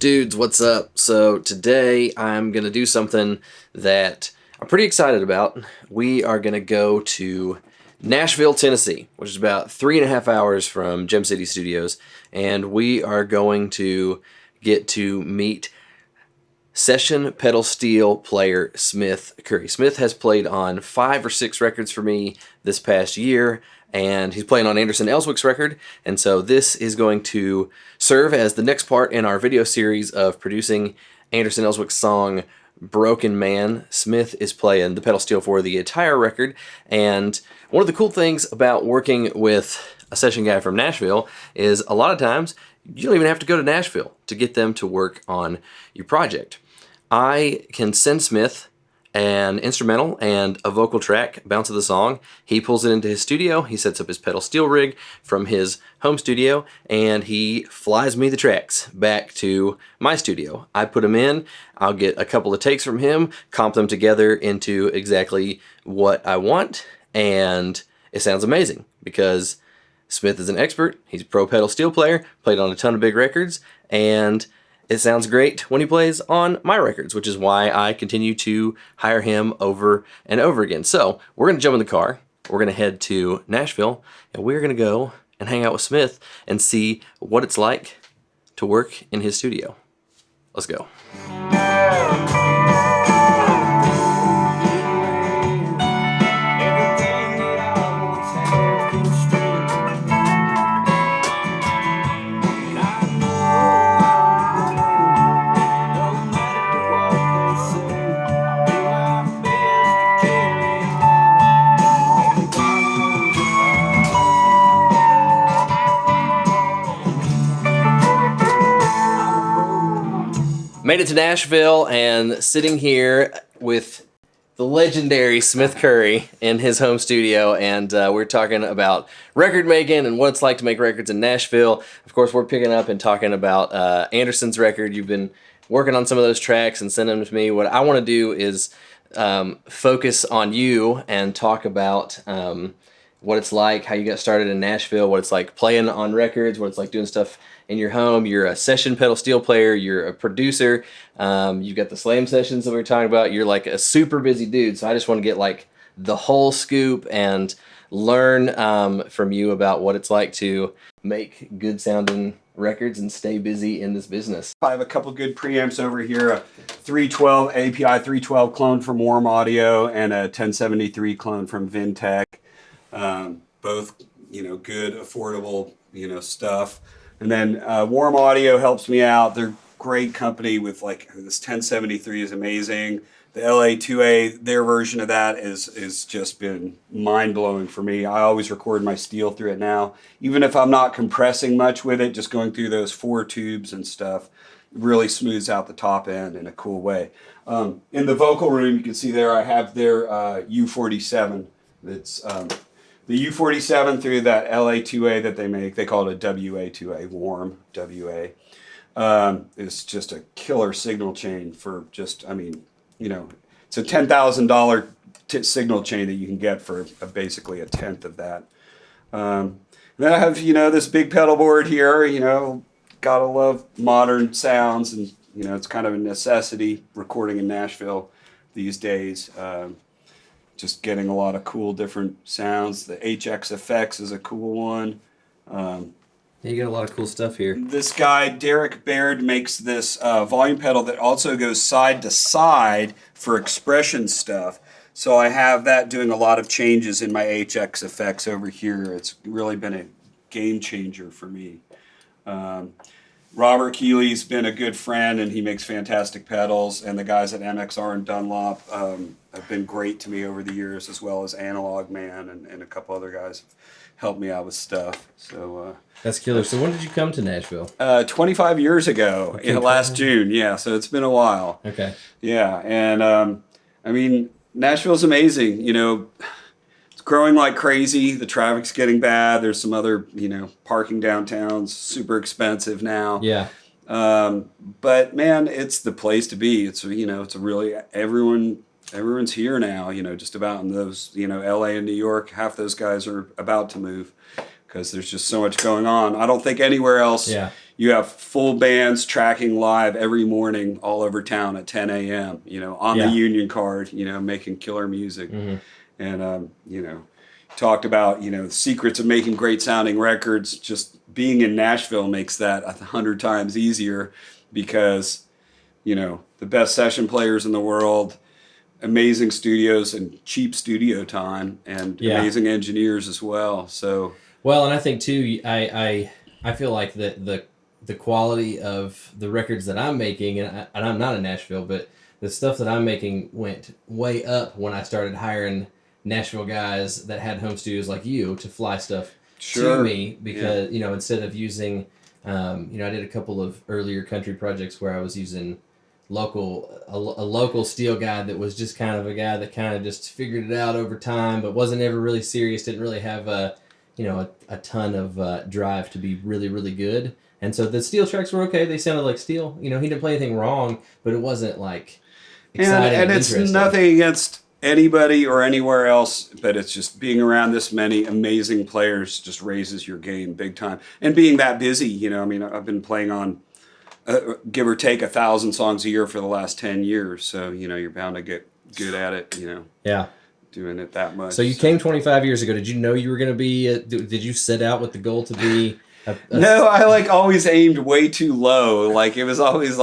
Dudes, what's up? So today I'm going to do something that I'm pretty excited about. We are going to go to Nashville, Tennessee, which is about 3.5 hours from Gem City Studios, and we are going to get to meet session pedal steel player Smith Curry. Smith has played on 5 or 6 records for me this past year, and he's playing on Anderson Elswick's record, and so this is going to serve as the next part in our video series of producing Anderson Elswick's song Broken Man. Smith is playing the pedal steel for the entire record, and one of the cool things about working with a session guy from Nashville is a lot of times you don't even have to go to Nashville to get them to work on your project. I can send Smith an instrumental and a vocal track, bounce of the song. He pulls it into his studio, he sets up his pedal steel rig from his home studio, and he flies me the tracks back to my studio. I put them in, I'll get a couple of takes from him, comp them together into exactly what I want, and it sounds amazing because Smith is an expert, he's a pro pedal steel player, played on a ton of big records, and it sounds great when he plays on my records, which is why I continue to hire him over and over again. So we're going to jump in the car, we're going to head to Nashville, and we're going to go and hang out with Smith and see what it's like to work in his studio. Let's go. Made it to Nashville and sitting here with the legendary Smith Curry in his home studio, and we're talking about record making and what it's like to make records in Nashville. Of course, we're picking up and talking about Anderson's record. You've been working on some of those tracks and sending them to me. What I want to do is focus on you and talk about what it's like, how you got started in Nashville, what it's like playing on records, what it's like doing stuff in your home. You're a session pedal steel player, you're a producer, you've got the slam sessions that we were talking about, you're like a super busy dude, so I just want to get like the whole scoop and learn from you about what it's like to make good sounding records and stay busy in this business. I have a couple good preamps over here, a 312 API 312 clone from Warm Audio and a 1073 clone from Vintech. Both, good, affordable, stuff. And then Warm Audio helps me out. They're great company with like this 1073 is amazing. The LA2A, their version of that is just been mind-blowing for me. I always record my steel through it now. Even if I'm not compressing much with it, just going through those 4 tubes and stuff really smooths out the top end in a cool way. In the vocal room, you can see there I have their U47. That's the U47 through that LA2A that they make. They call it a WA2A, warm WA. It's just a killer signal chain for just, it's a $10,000 signal chain that you can get for basically a tenth of that. Then I have, this big pedal board here, gotta love modern sounds, and, it's kind of a necessity recording in Nashville these days. Just getting a lot of cool different sounds. The HX Effects is a cool one. You got a lot of cool stuff here. This guy, Derek Baird, makes this volume pedal that also goes side to side for expression stuff. So I have that doing a lot of changes in my HX Effects over here. It's really been a game changer for me. Robert Keeley's been a good friend, and he makes fantastic pedals, and the guys at MXR and Dunlop have been great to me over the years, as well as Analog Man and a couple other guys helped me out with stuff. So that's killer. So when did you come to Nashville? 25 years ago, last June. Yeah, so it's been a while. Okay. Yeah, and Nashville's amazing. It's growing like crazy. The traffic's getting bad. There's some other, parking downtown's super expensive now. Yeah. But man, it's the place to be. It's, it's a really, everyone's here now, just about in those, LA and New York, half those guys are about to move because there's just so much going on. I don't think anywhere else, you have full bands tracking live every morning all over town at 10 a.m., on the Union Card, making killer music. And, talked about, the secrets of making great sounding records. Just being in Nashville makes that 100 times easier because, the best session players in the world, amazing studios and cheap studio time, and amazing engineers as well. So, well, and I think too, I feel like the quality of the records that I'm making, and I'm not in Nashville, but the stuff that I'm making went way up when I started hiring Nashville guys that had home studios like you to fly stuff to me, because instead of using, I did a couple of earlier country projects where I was using a local steel guy that was just kind of a guy that kind of just figured it out over time, but wasn't ever really serious, didn't really have a ton of drive to be really, really good. And so the steel tracks were okay. They sounded like steel. He didn't play anything wrong, but it wasn't like exciting and it's nothing against anybody or anywhere else, but it's just being around this many amazing players just raises your game big time. And being that busy, I've been playing on give or take 1,000 songs a year for the last 10 years. So, you're bound to get good at it, Yeah. Doing it that much. So you came 25 years ago. Did you know you were going to be, did you set out with the goal to be No, I always aimed way too low. It was always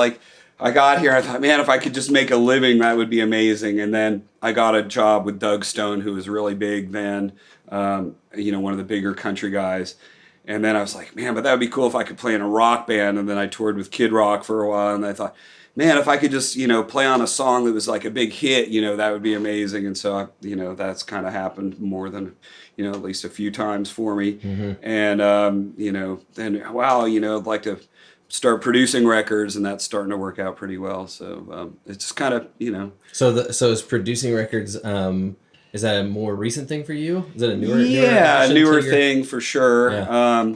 I got here, I thought, man, if I could just make a living, that would be amazing. And then I got a job with Doug Stone, who was really big then, one of the bigger country guys. And then I was like, man, but that would be cool if I could play in a rock band. And then I toured with Kid Rock for a while. And I thought, man, if I could just, play on a song that was like a big hit, that would be amazing. And so, that's kind of happened more than, at least a few times for me. And, then, wow, I'd like to start producing records, and that's starting to work out pretty well. So it's just kind of, So is producing records, is that a more recent thing for you? Is that a newer newer thing for sure. Yeah.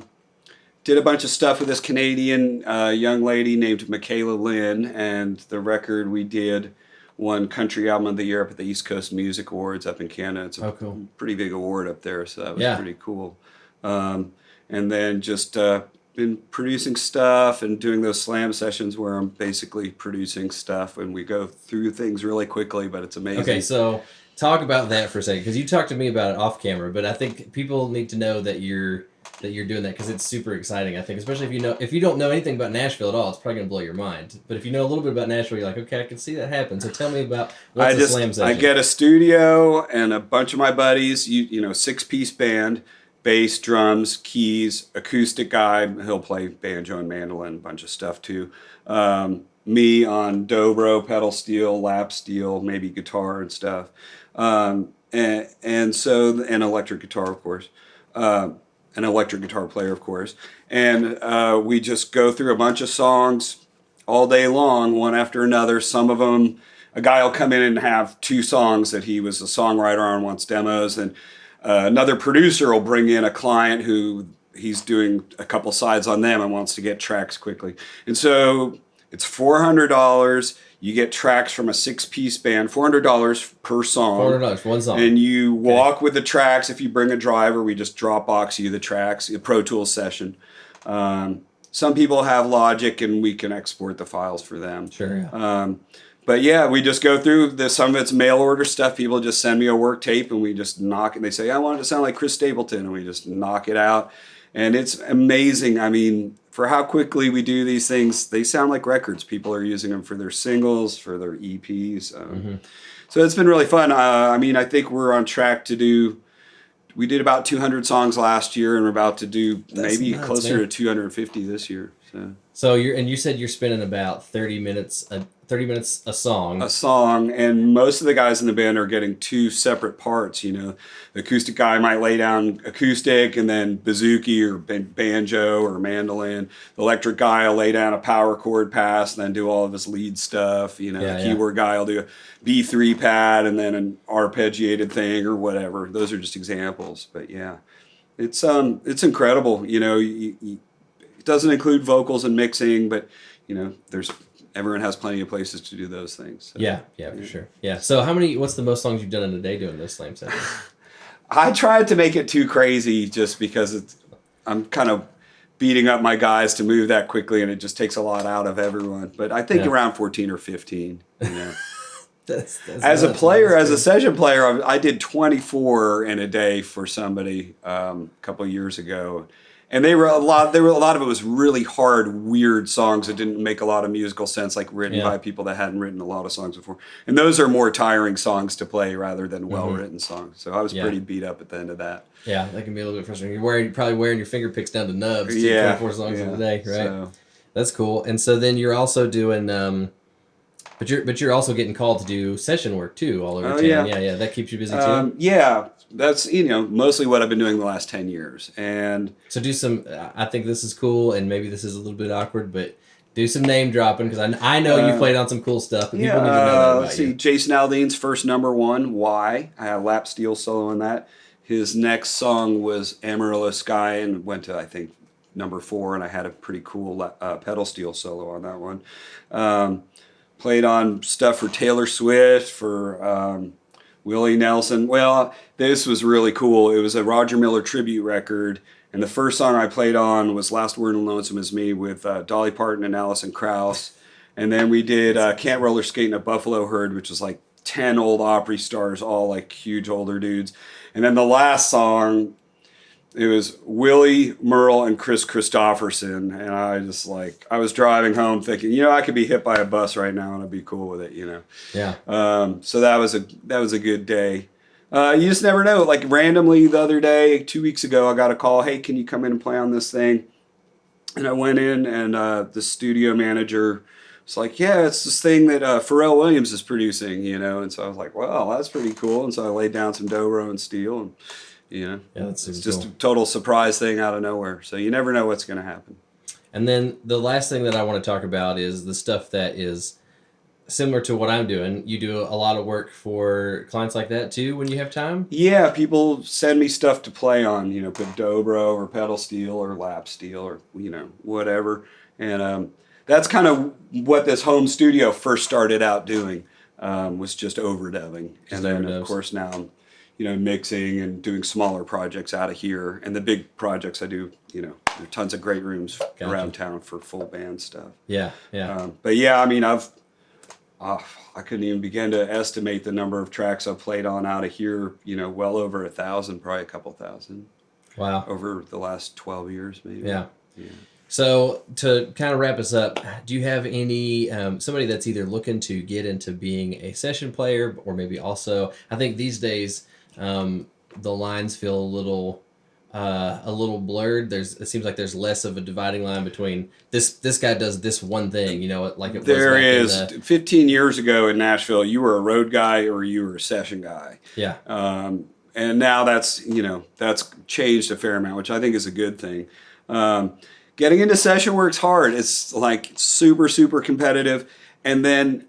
Did a bunch of stuff with this Canadian young lady named Michaela Lynn, and the record we did won Country Album of the Year up at the East Coast Music Awards up in Canada. It's a pretty big award up there, so that was pretty cool. And then just been producing stuff and doing those slam sessions where I'm basically producing stuff, and we go through things really quickly, but it's amazing. Okay, so talk about that for a second, because you talked to me about it off camera, but I think people need to know that you're doing that, because it's super exciting, I think, especially if you don't know anything about Nashville at all, it's probably going to blow your mind. But if you know a little bit about Nashville, you're like, okay, I can see that happen. So tell me about what's a slam session. I get a studio and a bunch of my buddies, 6-piece band, bass, drums, keys, acoustic guy, he'll play banjo and mandolin, a bunch of stuff too. Me on dobro, pedal steel, lap steel, maybe guitar and stuff. And electric guitar, of course. An electric guitar player, of course. And we just go through a bunch of songs all day long, one after another. Some of them, a guy will come in and have 2 songs that he was a songwriter on, wants demos, and another producer will bring in a client who he's doing a couple sides on them and wants to get tracks quickly. And so it's $400. You get tracks from a 6-piece band, $400 per song. $400, one song. And you walk with the tracks. If you bring a driver, we just Dropbox you the tracks, a Pro Tools session. Some people have Logic, and we can export the files for them. Sure. Yeah. But yeah, we just go through some of it's mail order stuff. People just send me a work tape, and we just knock it. They say, I want it to sound like Chris Stapleton, and we just knock it out. And it's amazing. I mean, for how quickly we do these things, they sound like records. People are using them for their singles, for their EPs. So it's been really fun. I think we're on track to do, we did about 200 songs last year, and we're about to do maybe closer to 250 this year. So you said you're spending about 30 minutes a song. A song, and most of the guys in the band are getting 2 separate parts. The acoustic guy might lay down acoustic and then bouzouki or banjo or mandolin. The electric guy will lay down a power chord pass and then do all of his lead stuff. The keyboard guy will do a B3 pad and then an arpeggiated thing or whatever. Those are just examples, but yeah, it's incredible. It doesn't include vocals and mixing, but everyone has plenty of places to do those things. So, yeah, for sure. Yeah. So what's the most songs you've done in a day doing those slam sessions? I tried to make it too crazy just because I'm kind of beating up my guys to move that quickly, and it just takes a lot out of everyone. But I think around 14 or 15, you know. that's As a player, as a session player, I did 24 in a day for somebody a couple of years ago, and they were a lot of it was really hard, weird songs that didn't make a lot of musical sense, like written by people that hadn't written a lot of songs before. And those are more tiring songs to play rather than well-written songs. So I was pretty beat up at the end of that. Yeah, that can be a little bit frustrating. You're probably wearing your finger picks down to nubs. 24 songs in a day, right? So. That's cool. And so then you're also doing, but you're also getting called to do session work too, all over town. Yeah. That keeps you busy too. Yeah, that's mostly what I've been doing the last 10 years. And so do some. I think this is cool, and maybe this is a little bit awkward, but do some name dropping because I know you played on some cool stuff. And people need to know that about let's see. Jason Aldean's first number one, Why. I had a lap steel solo on that. His next song was Amarillo Sky and went to, I think, number 4, and I had a pretty cool pedal steel solo on that one. Played on stuff for Taylor Swift, for Willie Nelson. Well, this was really cool. It was a Roger Miller tribute record, and the first song I played on was Last Word on Lonesome Is Me with Dolly Parton and Alison Krauss. And then we did Can't Roller Skate in a Buffalo Herd, which was like 10 old Opry stars, all like huge older dudes. And then the last song, it was Willie Merle and Chris Christopherson. And I was driving home thinking, I could be hit by a bus right now and I'd be cool with it, Yeah. So that was a good day. You just never know. Like randomly the other day, 2 weeks ago, I got a call, hey, can you come in and play on this thing? And I went in and the studio manager was like, yeah, it's this thing that Pharrell Williams is producing, And so I was like, well, that's pretty cool. And so I laid down some dobro and steel and, it's just a total surprise thing out of nowhere. So you never know what's going to happen. And then the last thing that I want to talk about is the stuff that is similar to what I'm doing. You do a lot of work for clients like that too when you have time? Yeah, people send me stuff to play on, put dobro or pedal steel or lap steel or, whatever. And that's kind of what this home studio first started out doing, was just overdubbing. And then, of course, now I'm mixing and doing smaller projects out of here. And the big projects I do, there are tons of great rooms around town for full band stuff. Yeah. But yeah, I mean, I couldn't even begin to estimate the number of tracks I've played on out of here, well over 1,000, probably a couple thousand. Wow. Over the last 12 years, maybe. Yeah. So to kind of wrap us up, do you have any somebody that's either looking to get into being a session player or maybe also, I think these days the lines feel a little blurred. It seems like there's less of a dividing line between this guy does this one thing, like it there was. There is. 15 years ago in Nashville, you were a road guy or you were a session guy. Yeah. And now that's changed a fair amount, which I think is a good thing. Getting into session work's hard. It's like super, super competitive. And then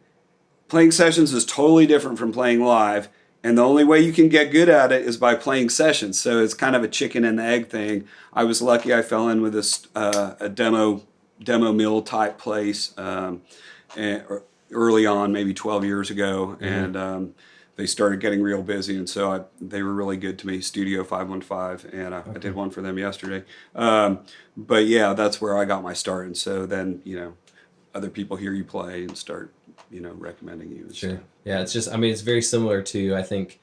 playing sessions is totally different from playing live. And the only way you can get good at it is by playing sessions. So it's kind of a chicken and egg thing. I was lucky I fell in with a demo mill type place early on, maybe 12 years ago. Mm-hmm. And they started getting real busy. And so they were really good to me, Studio 515. And I did one for them yesterday. But yeah, that's where I got my start. And so then, other people hear you play and start recommending you. Sure. Stuff. Yeah, it's just, it's very similar to, I think,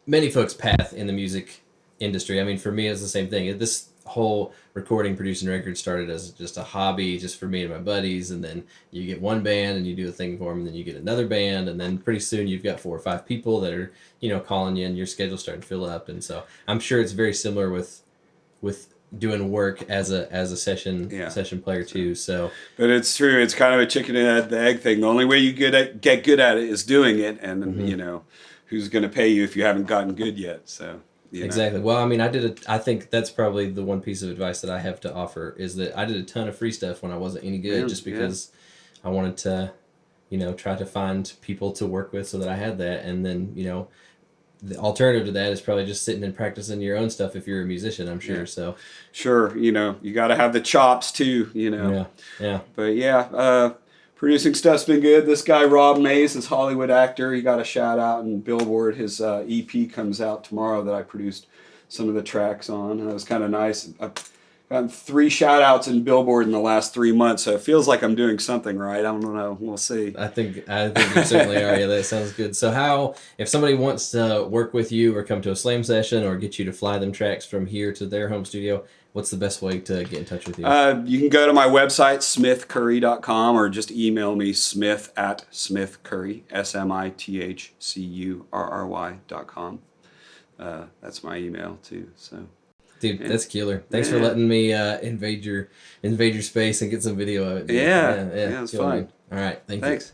many folks' path in the music industry. For me, it's the same thing. This whole recording, producing records started as just a hobby just for me and my buddies, and then you get one band and you do a thing for them, and then you get another band, and then pretty soon you've got 4 or 5 people that are, calling you, and your schedule's starting to fill up. And so I'm sure it's very similar with doing work as a session player too. So, but it's true. It's kind of a chicken and the egg thing. The only way you get good at it is doing it, and mm-hmm. Who's going to pay you if you haven't gotten good yet? So exactly. Well, I think that's probably the one piece of advice that I have to offer is that I did a ton of free stuff when I wasn't any good, just because I wanted to, try to find people to work with so that I had that, and then the alternative to that is probably just sitting and practicing your own stuff if you're a musician, I'm sure. Yeah. So sure, you got to have the chops too, Yeah. But producing stuff's been good. This guy Rob Mays, this Hollywood actor, he got a shout out in Billboard. His EP comes out tomorrow that I produced some of the tracks on, and it was kind of nice. I Gotten 3 shout outs in Billboard in the last 3 months, so it feels like I'm doing something right. I don't know. We'll see. I think you certainly are. Yeah, that sounds good. So how, if somebody wants to work with you or come to a slam session or get you to fly them tracks from here to their home studio, what's the best way to get in touch with you? You can go to my website, smithcurry.com, or just email me, smith@smithcurry, smithcurry.com. That's my email too. So, dude, that's killer. Thanks for letting me invade your space and get some video of it. Dude. Yeah, it's fun. All right, thanks. Thanks.